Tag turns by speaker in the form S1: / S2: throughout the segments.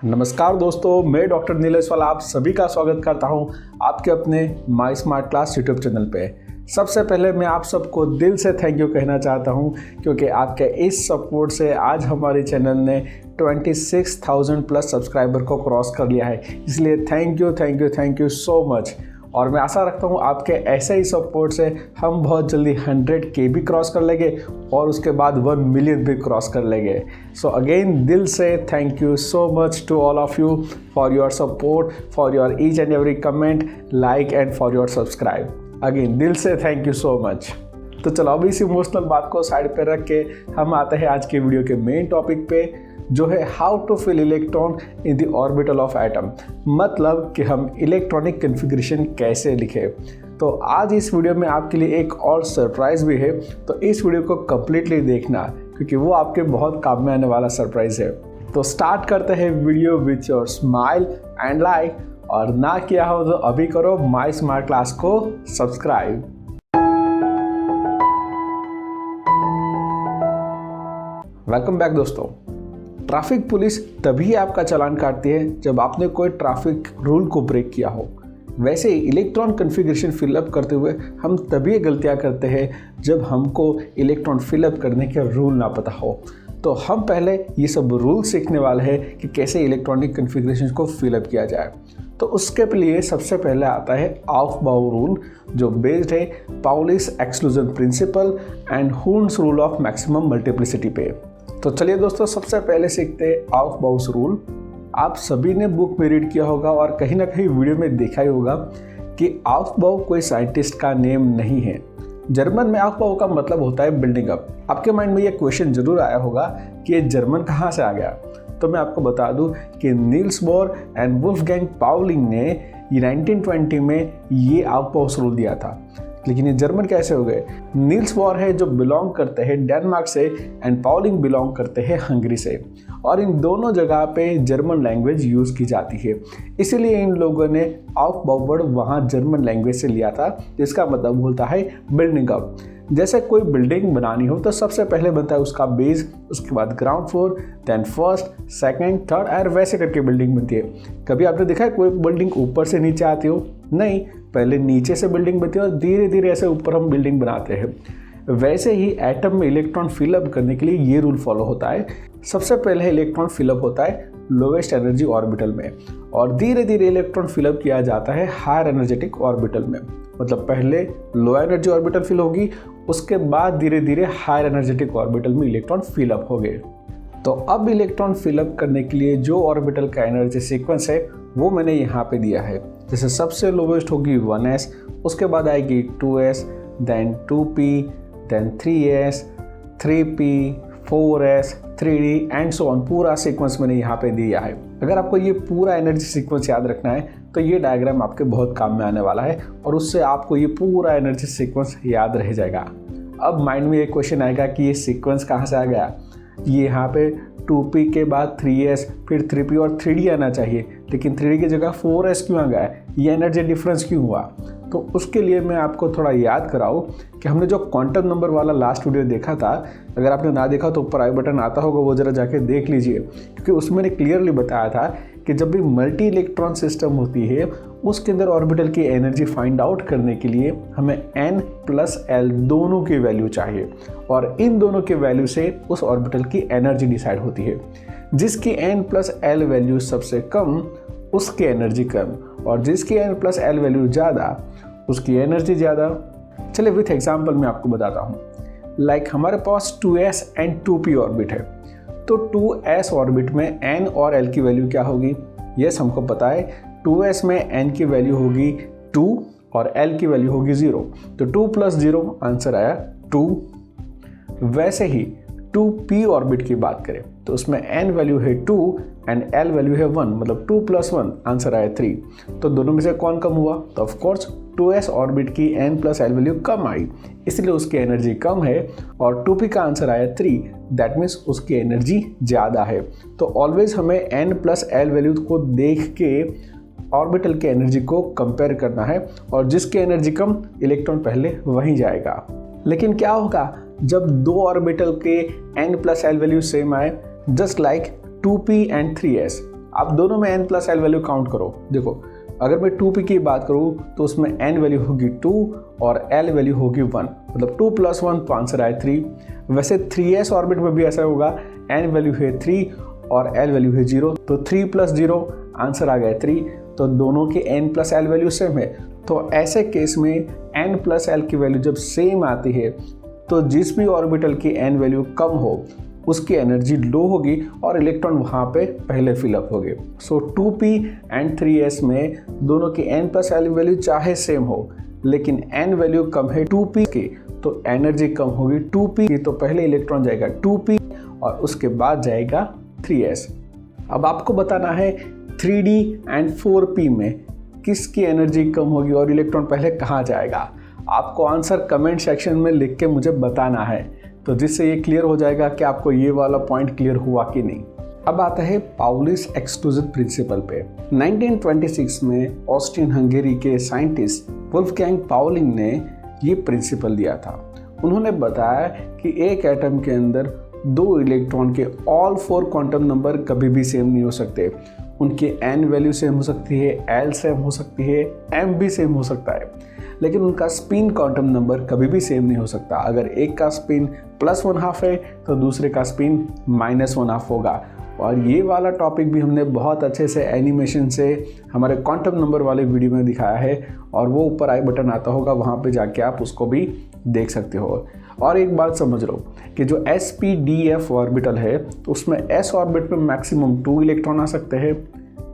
S1: नमस्कार दोस्तों, मैं डॉक्टर नीलेश वाला आप सभी का स्वागत करता हूं आपके अपने माई स्मार्ट क्लास यूट्यूब चैनल पे। सबसे पहले मैं आप सबको दिल से थैंक यू कहना चाहता हूं क्योंकि आपके इस सपोर्ट से आज हमारे चैनल ने 26,000 प्लस सब्सक्राइबर को क्रॉस कर लिया है। इसलिए थैंक यू सो मच। और मैं आशा रखता हूँ आपके ऐसे ही सपोर्ट से हम बहुत जल्दी 100K भी क्रॉस कर लेंगे और उसके बाद 1 मिलियन भी क्रॉस कर लेंगे। सो अगेन दिल से thank you so much to all of you for your support, for your each and every comment, like and for your subscribe. Again दिल से थैंक यू सो मच। तो चलो अब इस इमोशनल बात को साइड पे रख के हम आते हैं आज के वीडियो के मेन टॉपिक पे, जो है how to fill electron in the orbital of atom. मतलब कि हम इलेक्ट्रॉनिक कॉन्फ़िगरेशन कैसे लिखें। तो आज इस वीडियो में आपके लिए एक और सरप्राइज भी है, तो इस वीडियो को कंप्लीटली देखना क्योंकि वो आपके बहुत काम में आने वाला सरप्राइज है। तो स्टार्ट करते हैं video with your smile and like, और ना किया हो तो अभी करो माई स्मार्ट क्लास को सब्सक्राइब। वेलकम बैक दोस्तों। ट्रैफिक पुलिस तभी आपका चालान काटती है जब आपने कोई ट्रैफिक रूल को ब्रेक किया हो। वैसे ही इलेक्ट्रॉन कॉन्फ़िगरेशन फिलअप करते हुए हम तभी गलतियां करते हैं जब हमको इलेक्ट्रॉन फिलअप करने के रूल ना पता हो। तो हम पहले ये सब रूल सीखने वाले हैं कि कैसे इलेक्ट्रॉनिक कॉन्फ़िगरेशन को फिलअप किया जाए। तो उसके लिए सबसे पहले आता है ऑफ-बाउ रूल, जो बेस्ड है पाउलिस एक्सक्लूजन प्रिंसिपल एंड हूर्न्स रूल ऑफ मैक्सिमम मल्टीप्लिसिटी पे। तो चलिए दोस्तों, सबसे पहले सीखते हैं ऑफ-बाउस रूल। आप सभी ने बुक में रीड किया होगा और कहीं ना कहीं वीडियो में देखा ही होगा कि ऑफ-बाउ कोई साइंटिस्ट का नेम नहीं है। जर्मन में ऑफ-बाउ का मतलब होता है बिल्डिंग अप। आपके माइंड में ये क्वेश्चन जरूर आया होगा कि ये जर्मन कहाँ से आ गया। तो मैं आपको बता दूं कि Niels Bohr and Wolfgang Pauling ने 1920 में ये ऑफ-बाउस रूल दिया था। लेकिन ये जर्मन कैसे हो गए? नील्स बोर है जो बिलोंग करते हैं डेनमार्क से एंड पाउलिंग बिलोंग करते हैं हंगरी से, और इन दोनों जगह पे जर्मन लैंग्वेज यूज़ की जाती है। इसीलिए इन लोगों ने ऑफ-बाउ वर्ड वहाँ जर्मन लैंग्वेज से लिया था, जिसका मतलब होता है बिल्डिंग अप। जैसे कोई बिल्डिंग बनानी हो तो सबसे पहले बनता है उसका बेस, उसके बाद ground floor, then first, second, third, और वैसे करके बिल्डिंग बनती है। कभी आपने देखा है कोई बिल्डिंग ऊपर से नीचे आती हो? नहीं, पहले नीचे से बिल्डिंग बनती है और धीरे धीरे ऐसे ऊपर हम बिल्डिंग बनाते हैं। वैसे ही एटम में इलेक्ट्रॉन फिलअप करने के लिए ये रूल फॉलो होता है। सबसे पहले इलेक्ट्रॉन फिलअप होता है लोवेस्ट एनर्जी ऑर्बिटल में, और धीरे धीरे इलेक्ट्रॉन फिलअप किया जाता है हायर एनर्जेटिक ऑर्बिटल में। मतलब पहले लो एनर्जी ऑर्बिटल फिल होगी, उसके बाद धीरे धीरे हायर एनर्जेटिक ऑर्बिटल में इलेक्ट्रॉन फिलअप हो गए। तो अब इलेक्ट्रॉन फिलअप करने के लिए जो ऑर्बिटल का एनर्जी सीक्वेंस है वो मैंने यहाँ पे दिया है। जैसे सबसे लोवेस्ट होगी 1s, उसके बाद आएगी 2s, then 2p, then 3s, 3p, 4s, 3d and so on. पूरा सीक्वेंस मैंने यहाँ पे दिया है। अगर आपको ये पूरा एनर्जी सीक्वेंस याद रखना है तो ये डायग्राम आपके बहुत काम में आने वाला है, और उससे आपको ये पूरा एनर्जी सीक्वेंस याद रह जाएगा। अब माइंड में एक क्वेश्चन आएगा कि ये सीक्वेंस कहाँ से आ गया। ये यहाँ पे 2p के बाद 3s, फिर 3p और 3d आना चाहिए, लेकिन 3d की जगह 4s क्यों आ गया? ये एनर्जी डिफरेंस क्यों हुआ? तो उसके लिए मैं आपको थोड़ा याद कराऊं कि हमने जो क्वांटम नंबर वाला लास्ट वीडियो देखा था, अगर आपने ना देखा तो ऊपर आई बटन आता होगा, वो ज़रा जाके देख लीजिए, क्योंकि उसमें मैंने क्लियरली बताया था कि जब भी मल्टी इलेक्ट्रॉन सिस्टम होती है उसके अंदर ऑर्बिटल की एनर्जी फाइंड आउट करने के लिए हमें n प्लस l दोनों की वैल्यू चाहिए, और इन दोनों के वैल्यू से उस ऑर्बिटल की एनर्जी डिसाइड होती है। जिसकी n प्लस l वैल्यू सबसे कम उसकी एनर्जी कम, और जिसकी n प्लस l वैल्यू ज़्यादा उसकी एनर्जी ज़्यादा। चलिए विथ एग्जाम्पल मैं आपको बताता हूँ। लाइक हमारे पास 2s एंड 2p ऑर्बिट है, तो 2s ऑर्बिट में n और l की वैल्यू क्या होगी? यस, हमको पता है 2s में n की वैल्यू होगी 2 और l की वैल्यू होगी 0, तो 2 प्लस 0 आंसर आया 2। वैसे ही 2p ऑर्बिट की बात करें तो उसमें n वैल्यू है 2 एंड l वैल्यू है 1, मतलब 2 प्लस 1 आंसर आया 3। तो दोनों में से कौन कम हुआ? तो ऑफ कोर्स 2s ऑर्बिट की n प्लस l वैल्यू कम आई, इसलिए उसकी एनर्जी कम है, और 2p का आंसर आया 3, दैट मीन्स उसकी एनर्जी ज़्यादा है। तो ऑलवेज हमें n प्लस l वैल्यू को देख के ऑर्बिटल के एनर्जी को कंपेयर करना है, और जिसकी एनर्जी कम इलेक्ट्रॉन पहले वहीं जाएगा। लेकिन क्या होगा जब दो ऑर्बिटल के n plus l value same आए, just like 2p and 3s। आप दोनों में n plus L value count करो। देखो अगर मैं 2p की बात करूँ तो उसमें n वैल्यू होगी 2 और l वैल्यू होगी 1, मतलब 2 + 1 तो आंसर आए 3। वैसे 3s ऑर्बिट में भी ऐसा होगा, n वैल्यू है 3 और l वैल्यू है 0, तो 3 + 0 आंसर आ गया 3। तो दोनों की n plus l value same है। तो ऐसे केस में n प्लस l की वैल्यू जब सेम आती है तो जिस भी ऑर्बिटल की n वैल्यू कम हो उसकी एनर्जी लो होगी और इलेक्ट्रॉन वहाँ पे पहले फिलअप होंगे। सो 2p एंड 3s में दोनों की n प्लस l वैल्यू चाहे सेम हो, लेकिन n वैल्यू कम है 2p की तो एनर्जी कम होगी 2p की, तो पहले इलेक्ट्रॉन जाएगा 2p और उसके बाद जाएगा 3s। अब आपको बताना है 3d एंड 4p में किसकी एनर्जी कम होगी और इलेक्ट्रॉन पहले कहाँ जाएगा। आपको आंसर कमेंट सेक्शन में लिख के मुझे बताना है, तो जिससे ये क्लियर हो जाएगा कि आपको ये वाला पॉइंट क्लियर हुआ कि नहीं। अब आता है पाउलिस एक्सक्लूसिव प्रिंसिपल पे। 1926 में ऑस्ट्रियन हंगेरी के साइंटिस्ट वुल्फगैंग पाउलिंग ने ये प्रिंसिपल दिया था। उन्होंने बताया कि एक एटम के अंदर 2 इलेक्ट्रॉन के ऑल 4 क्वांटम नंबर कभी भी सेम नहीं हो सकते। उनकी n वैल्यू सेम हो सकती है, l सेम हो सकती है, m भी सेम हो सकता है, लेकिन उनका स्पिन क्वांटम नंबर कभी भी सेम नहीं हो सकता। अगर एक का स्पिन +1/2 है तो दूसरे का स्पिन -1/2 होगा। और ये वाला टॉपिक भी हमने बहुत अच्छे से एनिमेशन से हमारे क्वांटम नंबर वाले वीडियो में दिखाया है, और वो ऊपर आई बटन आता होगा, वहाँ पे जाके आप उसको भी देख सकते हो। और एक बात समझ लो कि जो sp-df ऑर्बिटल है तो उसमें s ऑर्बिट में मैक्सिमम 2 इलेक्ट्रॉन आ सकते हैं,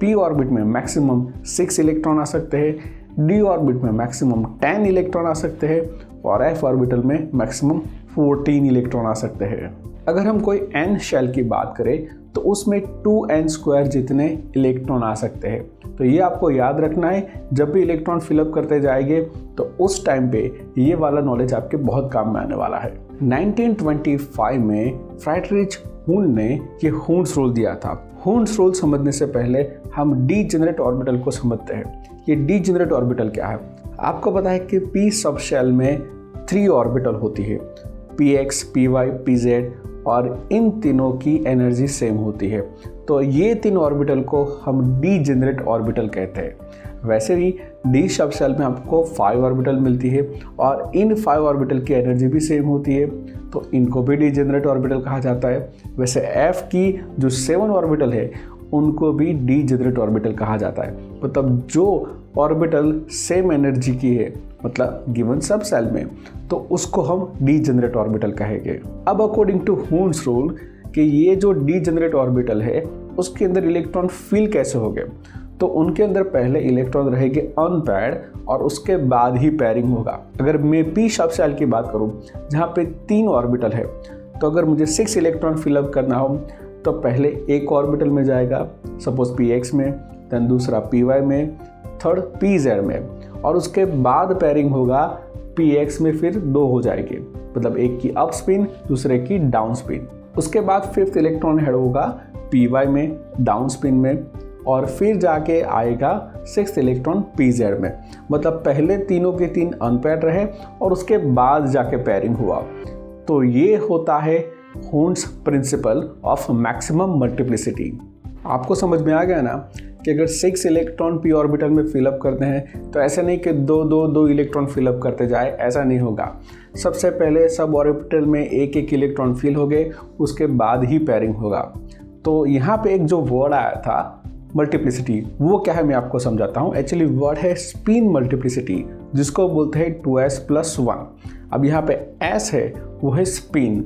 S1: p ऑर्बिट में मैक्सिमम 6 इलेक्ट्रॉन आ सकते हैं, d ऑर्बिट में मैक्सिमम 10 इलेक्ट्रॉन आ सकते हैं और f ऑर्बिटल में मैक्सिमम 14 इलेक्ट्रॉन आ सकते हैं। अगर हम कोई n शेल की बात करें तो उसमें 2n² जितने इलेक्ट्रॉन आ सकते हैं। तो ये आपको याद रखना है, जब भी इलेक्ट्रॉन फिलअप करते जाएंगे तो उस टाइम पे ये वाला नॉलेज आपके बहुत काम में आने वाला है। 1925 में फ्राइडरिच हून ने ये हून्स रूल दिया था। हून्स रूल समझने से पहले हम डीजेनरेट ऑर्बिटल को समझते हैं। ये डीजेनरेट ऑर्बिटल क्या है? आपको पता है कि p सब शेल में 3 ऑर्बिटल होती है, px, py, pz, और इन तीनों की एनर्जी सेम होती है। तो ये 3 ऑर्बिटल को हम डीजेनरेट ऑर्बिटल कहते हैं। वैसे ही डी सब शेल में आपको 5 ऑर्बिटल मिलती है और इन 5 ऑर्बिटल की एनर्जी भी सेम होती है, तो इनको भी डीजेनरेट ऑर्बिटल कहा जाता है। वैसे एफ की जो 7 ऑर्बिटल है उनको भी डीजेनरेट ऑर्बिटल कहा जाता है। मतलब जो ऑर्बिटल सेम एनर्जी की है, मतलब गिवन सब सेल में, तो उसको हम डीजेनरेट ऑर्बिटल कहेंगे। अब अकॉर्डिंग टू हून्स रूल कि ये जो डीजेनरेट ऑर्बिटल है उसके अंदर इलेक्ट्रॉन फिल कैसे होंगे, तो उनके अंदर पहले इलेक्ट्रॉन रहेंगे अनपेयर्ड और उसके बाद ही पेयरिंग होगा। अगर मैं p सब सेल की बात करूं जहां पे 3 ऑर्बिटल है, तो अगर मुझे 6 इलेक्ट्रॉन फिलअप करना हो तो पहले एक ऑर्बिटल में जाएगा, सपोज px में, देन दूसरा py में, थर्ड pz में, और उसके बाद पेयरिंग होगा px में, फिर 2 हो जाएंगे, मतलब एक की अप स्पिन दूसरे की डाउन स्पिन। उसके बाद 5th इलेक्ट्रॉन हेड होगा py में, डाउन स्पिन में, और फिर जाके आएगा 6th इलेक्ट्रॉन pz में। मतलब पहले तीनों के 3 अनपेयर्ड रहे और उसके बाद जाके पेयरिंग हुआ। तो ये होता है हून्स प्रिंसिपल ऑफ मैक्सिमम मल्टीप्लिसिटी। आपको समझ में आ गया ना कि अगर 6 इलेक्ट्रॉन p ऑर्बिटल में फिलअप करते हैं तो ऐसा नहीं कि 2 इलेक्ट्रॉन फिलअप करते जाए, ऐसा नहीं होगा। सबसे पहले सब ऑर्बिटल में एक इलेक्ट्रॉन फिल हो गए, उसके बाद ही पेयरिंग होगा। तो यहाँ पे एक जो वर्ड आया था मल्टीप्लिसिटी, वो क्या है मैं आपको समझाता हूँ। एक्चुअली वर्ड है स्पिन मल्टीप्लिसिटी, जिसको बोलते हैं 2s+1। अब यहाँ पे s है वो है स्पिन,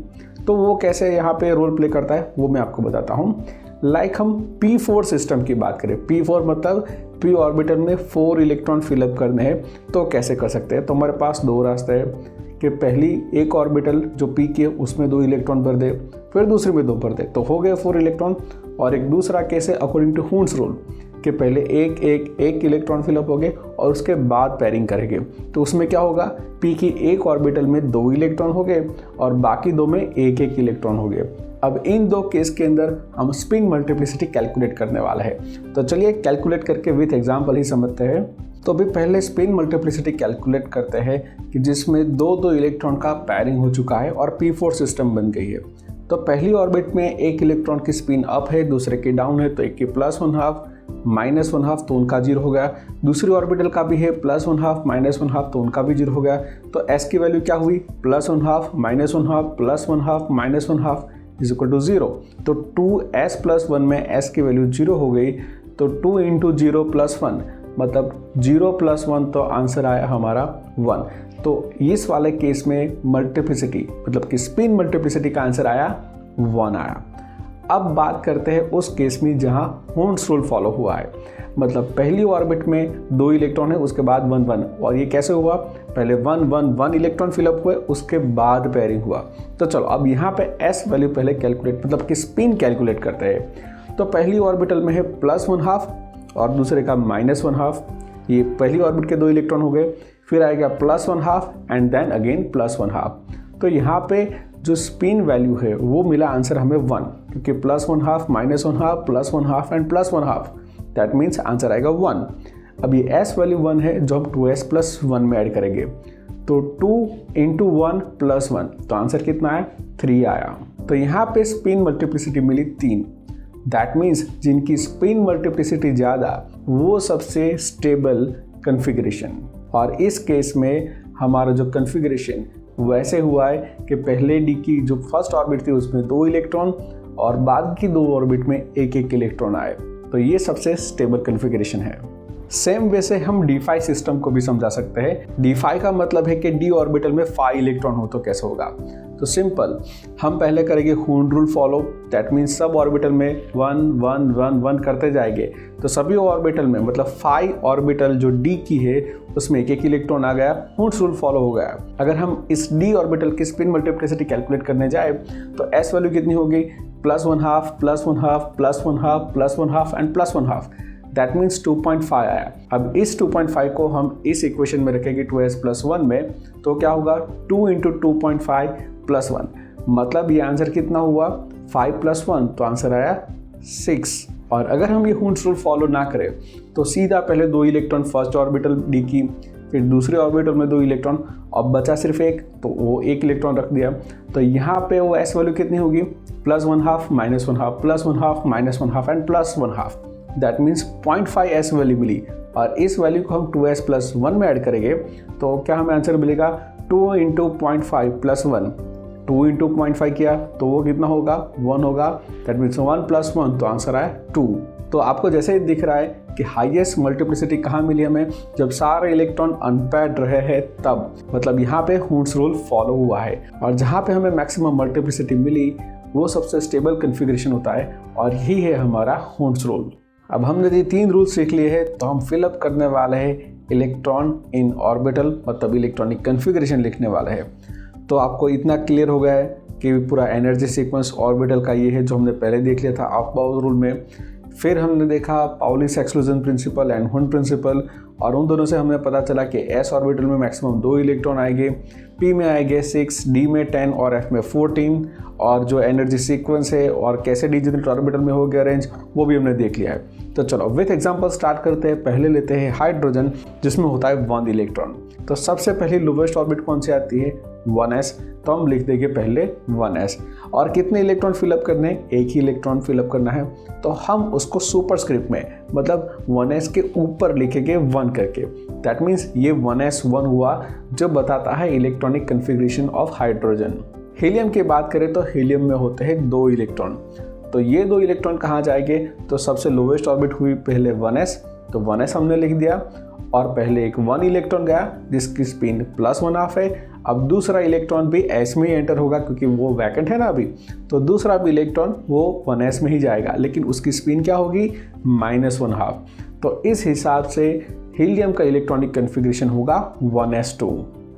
S1: तो वो कैसे यहाँ पे रोल प्ले करता है वो मैं आपको बताता हूँ। लाइक हम p4 सिस्टम की बात करें, p4 मतलब p ऑर्बिटल में 4 इलेक्ट्रॉन फिलअप करने हैं, तो कैसे कर सकते हैं? तो हमारे पास 2 रास्ते हैं कि पहली एक ऑर्बिटल जो p की है उसमें 2 इलेक्ट्रॉन भर दे, फिर दूसरे में 2 भर दे, तो हो गए 4 इलेक्ट्रॉन। और एक दूसरा केस है अकॉर्डिंग टू हून्स रूल कि पहले एक इलेक्ट्रॉन फिलअप हो गए और उसके बाद पेयरिंग करेंगे, तो उसमें क्या होगा, p की एक ऑर्बिटल में 2 इलेक्ट्रॉन हो गए और बाकी 2 में एक इलेक्ट्रॉन हो गए। अब इन 2 केस के अंदर हम स्पिन मल्टीप्लिसिटी कैलकुलेट करने वाला है। तो चलिए कैलकुलेट करके विथ एग्जांपल ही समझते हैं। तो अभी पहले स्पिन मल्टीप्लिसिटी कैलकुलेट करते हैं कि जिसमें 2 इलेक्ट्रॉन का पेयरिंग हो चुका है और p4 सिस्टम बन गई है। तो पहली ऑर्बिट में एक इलेक्ट्रॉन की स्पिन अप है, दूसरे की डाउन है, तो एक की +1/2 -1/2 तो उनका 0 हो गया। दूसरी ऑर्बिटल का भी है +1/2 -1/2 तो उनका भी 0 हो गया। तो s की वैल्यू क्या हुई? +1/2 -1/2 +1/2 -1/2 = 0। तो 2s + 1 में s की वैल्यू 0 हो गई। तो 2 × 0 + 1 मतलब 0 + 1 तो आंसर आया हमारा 1। तो इस वाले केस में मल्टीप्लिसिटी मतलब कि स्पिन मल्टीप्लिसिटी का आंसर आया 1 आया। अब बात करते हैं उस केस में जहां हॉर्न्स रूल फॉलो हुआ है। मतलब पहली ऑर्बिट में 2 इलेक्ट्रॉन है, उसके बाद 1 1। और ये कैसे हुआ? पहले 1 1 1 इलेक्ट्रॉन फिलअप हुए, उसके बाद पेयरिंग हुआ। तो चलो अब यहाँ पे s वैल्यू पहले कैलकुलेट मतलब कि स्पिन कैलकुलेट करते हैं। तो पहली ऑर्बिटल में है +1/2 और दूसरे का -1/2। ये पहली ऑर्बिट के 2 इलेक्ट्रॉन हो गए। फिर आएगा +1/2 एंड देन अगेन +1/2। तो यहाँ पे जो स्पिन वैल्यू है वो मिला आंसर हमें 1, क्योंकि +1/2 -1/2 +1/2 एंड +1/2 दैट मीन्स आंसर आएगा 1। अब ये s वैल्यू 1 है जो हम 2s + 1 में ऐड करेंगे। तो 2 × 1 + 1 तो आंसर कितना आया? 3 आया। तो यहाँ पे स्पिन मल्टीप्लिसिटी मिली 3। दैट मीन्स जिनकी स्पिन मल्टीप्लिसिटी ज़्यादा वो सबसे स्टेबल कन्फिग्रेशन। और इस केस में हमारा जो कन्फिग्रेशन वैसे हुआ है कि पहले डी की जो फर्स्ट ऑर्बिट थी उसमें 2 इलेक्ट्रॉन और बाद की 2 ऑर्बिट में एक एक इलेक्ट्रॉन आए। तो ये सबसे स्टेबल कन्फिग्रेशन है। सेम वे से हम d5 सिस्टम को भी समझा सकते हैं। d5 का मतलब है कि d ऑर्बिटल में 5 इलेक्ट्रॉन हो तो कैसे होगा? तो सिंपल, हम पहले करेंगे horn rule follow. That means sub orbital में 1 1 1 1 करते जाएंगे। तो सभी ऑर्बिटल में मतलब 5 ऑर्बिटल जो d की है उसमें एक एक इलेक्ट्रॉन आ गया, हॉर्न रूल फॉलो हो गया। अगर हम इस d ऑर्बिटल की स्पिन मल्टीप्लिसिटी कैलकुलेट करने जाए तो s वैल्यू कितनी होगी? +1/2 +1/2 +1/2 +1/2 एंड +1/2 दैट मीन्स 2.5 आया। अब इस 2.5 को हम इस इक्वेशन में रखेंगे 2s + 1 में, तो क्या होगा? 2 × 2.5 + 1 मतलब ये आंसर कितना हुआ? 5 + 1 तो आंसर आया 6। और अगर हम ये हॉर्न्स रूल फॉलो ना करें तो सीधा पहले 2 इलेक्ट्रॉन फर्स्ट ऑर्बिटल डी की, फिर दूसरे ऑर्बिटल में 2 इलेक्ट्रॉन, अब बचा सिर्फ एक, तो वो 1 इलेक्ट्रॉन रख दिया। तो यहाँ पे वो s वैल्यू कितनी होगी? +1/2 -1/2 +1/2 -1/2 and +1/2 that means 0.5 s value मिली। और इस वैल्यू को हम 2s + 1 में ऐड करेंगे तो क्या हमें आंसर मिलेगा? 2 × 0.5 + 1। 2 × 0.5 किया तो वो कितना होगा? 1 होगा। दैट मीन्स 1 + 1 तो आंसर आया 2। तो आपको जैसे ही दिख रहा है कि हाईएस्ट मल्टीप्लिसिटी कहाँ मिली हमें? जब सारे इलेक्ट्रॉन अनपैड रहे हैं तब, मतलब यहाँ पे हॉर्न्स रूल फॉलो हुआ है। और जहाँ पे हमें मैक्सिमम मल्टीप्लिसिटी मिली वो सबसे स्टेबल कन्फिग्रेशन होता है और यही है हमारा हॉर्न्स रूल। अब हमने ये 3 रूल्स सीख लिए हैं तो हम फिलअप करने वाले हैं इलेक्ट्रॉन इन ऑर्बिटल मतलब इलेक्ट्रॉनिक कन्फिग्रेशन लिखने वाले हैं। तो आपको इतना क्लियर हो गया है कि पूरा एनर्जी सीक्वेंस ऑर्बिटल का ये है जो हमने पहले देख लिया था अफबाउ रूल में। फिर हमने देखा पाउलीस एक्सक्लूजन प्रिंसिपल एंड हॉर्न प्रिंसिपल, और उन दोनों से हमें पता चला कि s ऑर्बिटल में मैक्सिमम 2 इलेक्ट्रॉन आएंगे, p में आएंगे 6, d में 10 और f में 14। और जो एनर्जी सीक्वेंस है और कैसे डिजेनरेट ऑर्बिटल में हो गया अरेंज वो भी हमने देख लिया है। तो चलो विथ एग्जांपल स्टार्ट करते हैं। पहले लेते हैं हाइड्रोजन जिसमें होता है 1 इलेक्ट्रॉन। तो सबसे पहले लोवेस्ट ऑर्बिट कौन सी आती है? 1s। तो हम लिख देंगे पहले 1s। और कितने इलेक्ट्रॉन फिलअप करने? एक ही इलेक्ट्रॉन फिलअप करना है। तो हम उसको सुपरस्क्रिप्ट में मतलब 1s के ऊपर लिखेंगे 1 करके। दैट मीन्स ये 1s1 हुआ जो बताता है electronic configuration of hydrogen. Helium की बात करें तो हीलियम में होते हैं 2 इलेक्ट्रॉन। तो ये 2 इलेक्ट्रॉन कहाँ जाएंगे? तो सबसे लोवेस्ट ऑर्बिट हुई पहले 1s, तो 1s हमने लिख दिया। और पहले एक 1 इलेक्ट्रॉन गया जिसकी स्पिन +1/2 है। अब दूसरा इलेक्ट्रॉन भी s में ही एंटर होगा क्योंकि वो वैकेंट है ना अभी, तो दूसरा भी इलेक्ट्रॉन वो 1s में ही जाएगा, लेकिन उसकी स्पिन क्या होगी? -1/2। तो इस हिसाब से हीलियम का इलेक्ट्रॉनिक कन्फिग्रेशन होगा 1s2।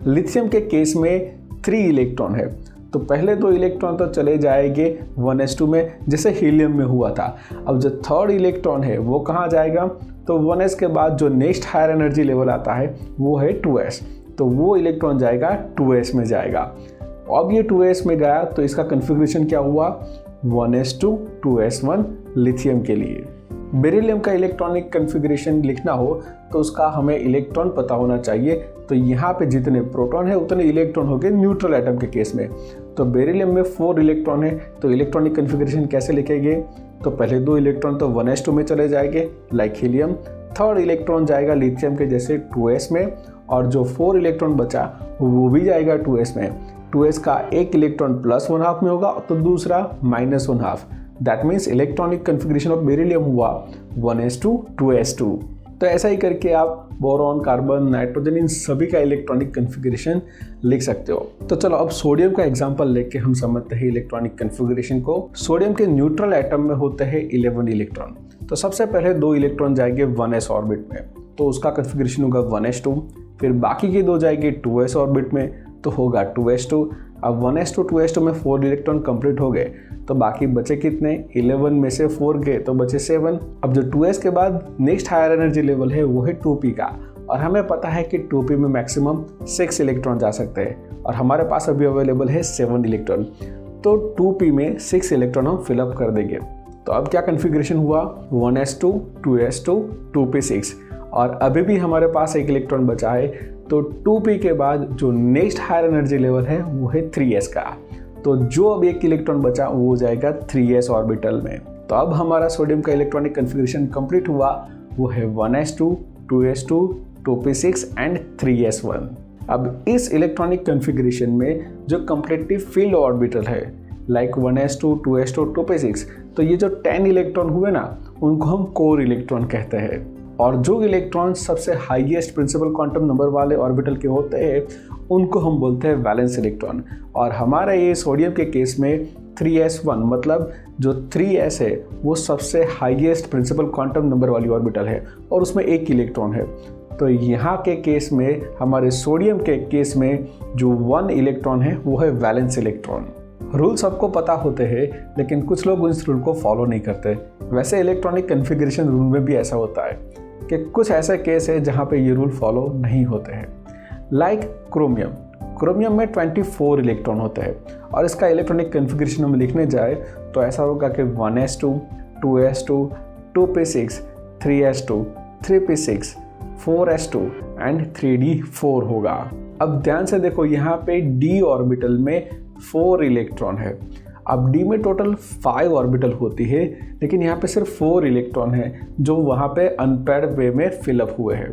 S1: लिथियम के केस में 3 इलेक्ट्रॉन है, तो पहले 2 इलेक्ट्रॉन तो चले जाएंगे 1s2 में जैसे हीलियम में हुआ था। अब जो 3rd इलेक्ट्रॉन है वो कहाँ जाएगा? तो 1s के बाद जो नेक्स्ट हायर एनर्जी लेवल आता है वो है 2s, तो वो इलेक्ट्रॉन जाएगा 2s में जाएगा। अब ये 2s में गया तो इसका कन्फिग्रेशन क्या हुआ? 1s2 2s1 लिथियम के लिए। बेरिलियम का इलेक्ट्रॉनिक कन्फिग्रेशन लिखना हो तो उसका हमें इलेक्ट्रॉन पता होना चाहिए। तो यहाँ पे जितने प्रोटॉन है उतने इलेक्ट्रॉन हो गए न्यूट्रल एटम के केस में। तो बेरिलियम में 4 इलेक्ट्रॉन है, तो इलेक्ट्रॉनिक कन्फिग्रेशन कैसे लिखेंगे? तो पहले 2 इलेक्ट्रॉन तो 1s2 में चले जाएंगे लाइक हीलियम, थर्ड इलेक्ट्रॉन जाएगा लिथियम के जैसे 2s में, और जो 4 इलेक्ट्रॉन बचा वो भी जाएगा 2s में। 2s का एक इलेक्ट्रॉन +1/2 में होगा तो दूसरा -1/2। That means electronic configuration of beryllium हुआ 1s2 2s2। तो ऐसा ही करके आप बोरॉन, कार्बन, नाइट्रोजन इन सभी का इलेक्ट्रॉनिक कन्फिग्रेशन लिख सकते हो। तो चलो अब सोडियम का एग्जांपल लेके हम समझते हैं इलेक्ट्रॉनिक कन्फिग्रेशन को। सोडियम के न्यूट्रल एटम में होते हैं 11 इलेक्ट्रॉन। तो सबसे पहले 2 इलेक्ट्रॉन जाएंगे 1s ऑर्बिट में, तो उसका कन्फिग्रेशन होगा 1s2। फिर बाकी के 2 जाएंगे 2s ऑर्बिट में, तो होगा 2s2। अब 1s2 2s2 में 4 इलेक्ट्रॉन कंप्लीट हो गए, तो बाकी बचे कितने? 11 में से 4 गए तो बचे 7। अब जो 2s के बाद नेक्स्ट हायर एनर्जी लेवल है वो है 2p का, और हमें पता है कि 2p में मैक्सिमम 6 इलेक्ट्रॉन जा सकते हैं, और हमारे पास अभी अवेलेबल है 7 इलेक्ट्रॉन। तो 2p में 6 इलेक्ट्रॉन हम फिलअप कर देंगे। तो अब क्या कन्फिग्रेशन हुआ? 1s2 2s2 2p6, और अभी भी हमारे पास 1 इलेक्ट्रॉन बचा है। तो 2p के बाद जो नेक्स्ट हायर एनर्जी लेवल है वो है 3s का, तो जो अब 1 इलेक्ट्रॉन बचा वो जाएगा 3s ऑर्बिटल में। तो अब हमारा सोडियम का इलेक्ट्रॉनिक कन्फिग्रेशन कंप्लीट हुआ, वो है 1s2 2s2 2p6 and 3s1। अब इस इलेक्ट्रॉनिक कन्फिग्रेशन में जो कंप्लीटली फील्ड ऑर्बिटल है लाइक 1s2 2s2 2p6, तो ये जो 10 इलेक्ट्रॉन हुए ना, उनको हम कोर इलेक्ट्रॉन कहते हैं। और जो इलेक्ट्रॉन सबसे हाईएस्ट प्रिंसिपल क्वांटम नंबर वाले ऑर्बिटल के होते हैं उनको हम बोलते हैं वैलेंस इलेक्ट्रॉन। और हमारा ये सोडियम के केस में 3s1, मतलब जो 3s है वो सबसे हाईएस्ट प्रिंसिपल क्वांटम नंबर वाली ऑर्बिटल है, और उसमें 1 इलेक्ट्रॉन है। तो यहाँ के केस में, हमारे सोडियम के केस में जो 1 इलेक्ट्रॉन है वो है वैलेंस इलेक्ट्रॉन। रूल सबको पता होते हैं, लेकिन कुछ लोग इस रूल को फॉलो नहीं करते। वैसे इलेक्ट्रॉनिक कन्फिग्रेशन रूल में भी ऐसा होता है कि कुछ ऐसे केस है जहाँ पे ये रूल फॉलो नहीं होते हैं। लाइक क्रोमियम में 24 इलेक्ट्रॉन होते हैं, और इसका इलेक्ट्रॉनिक कन्फिग्रेशन हम लिखने जाए तो ऐसा होगा कि 1s2 2s2 2p6 3s2 3p6 4s2 and 3d4 होगा। अब ध्यान से देखो, यहाँ पे d ऑर्बिटल में 4 इलेक्ट्रॉन है। अब d में टोटल 5 ऑर्बिटल होती है, लेकिन यहाँ पे सिर्फ 4 इलेक्ट्रॉन है जो वहाँ पे अनपेयर्ड वे में फिलअप हुए हैं।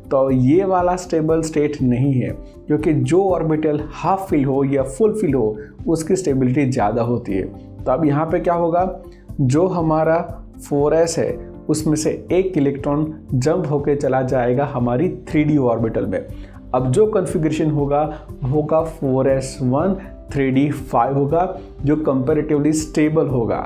S1: तो ये वाला स्टेबल स्टेट नहीं है, क्योंकि जो ऑर्बिटल हाफ फिल हो या फुल फिल हो उसकी स्टेबिलिटी ज़्यादा होती है। तो अब यहाँ पे क्या होगा, जो हमारा 4s है उसमें से 1 इलेक्ट्रॉन जंप होके चला जाएगा हमारी 3d ऑर्बिटल में। अब जो कन्फिग्रेशन होगा 4s1 3d5 होगा, जो कंपैरेटिवली स्टेबल होगा।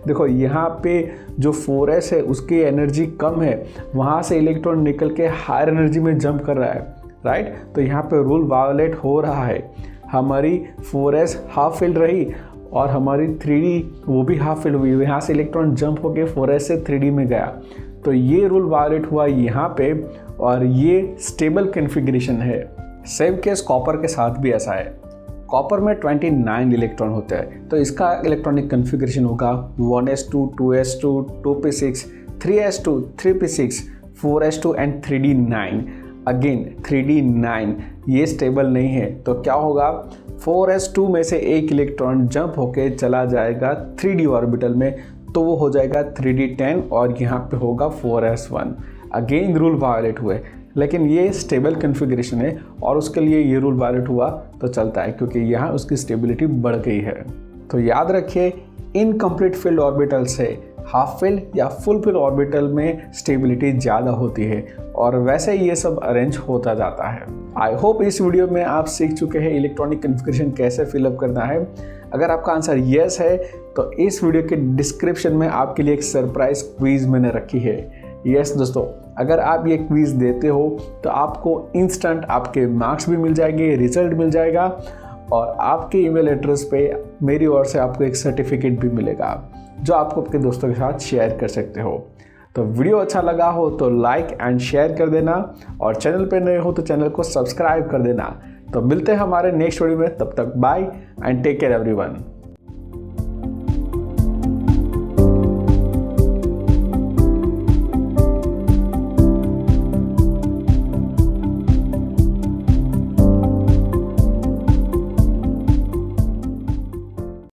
S1: देखो यहाँ पे जो 4s है उसकी एनर्जी कम है, वहाँ से इलेक्ट्रॉन निकल के हायर एनर्जी में जंप कर रहा है, राइट। तो यहाँ पे रूल वायोलेट हो रहा है। हमारी 4s हाफ फिल्ड रही और हमारी 3d वो भी हाफ फिल्ड हुई, यहाँ से इलेक्ट्रॉन जंप होके 4s से 3d में गया। तो ये रूल वायोलेट हुआ यहाँ पे, और ये स्टेबल कन्फिग्रेशन है। सेम केस कॉपर के साथ भी ऐसा है। कॉपर में 29 इलेक्ट्रॉन होते हैं, तो इसका इलेक्ट्रॉनिक कन्फिग्रेशन होगा 1s2 2s2 2p6 3s2 3p6 4s2 and 3d9। Again 3d9 ये स्टेबल नहीं है, तो क्या होगा, 4s2 में से 1 इलेक्ट्रॉन जंप होके चला जाएगा 3d ऑर्बिटल में, तो वो हो जाएगा 3d10, और यहाँ पे होगा 4s1। अगेन रूल वायोलेट हुए, लेकिन ये स्टेबल कन्फिग्रेशन है और उसके लिए ये रूल वायलेट हुआ तो चलता है, क्योंकि यहाँ उसकी स्टेबिलिटी बढ़ गई है। तो याद रखिए, इनकम्प्लीट फील्ड ऑर्बिटल से हाफ फील्ड या फुल फील्ड ऑर्बिटल में स्टेबिलिटी ज़्यादा होती है, और वैसे ये सब अरेंज होता जाता है। आई होप इस वीडियो में आप सीख चुके हैं इलेक्ट्रॉनिक कन्फिग्रेशन कैसे फिलअप करना है। अगर आपका आंसर येस है तो इस वीडियो के डिस्क्रिप्शन में आपके लिए एक सरप्राइज क्विज मैंने रखी है। यस दोस्तों, अगर आप ये क्विज देते हो तो आपको इंस्टेंट आपके मार्क्स भी मिल जाएंगे, रिजल्ट मिल जाएगा, और आपके ईमेल एड्रेस पे मेरी ओर से आपको एक सर्टिफिकेट भी मिलेगा जो आपको आपके दोस्तों के साथ शेयर कर सकते हो। तो वीडियो अच्छा लगा हो तो लाइक एंड शेयर कर देना, और चैनल पे नए हो तो चैनल को सब्सक्राइब कर देना। तो मिलते हैं हमारे नेक्स्ट वीडियो में, तब तक bye and take care everyone.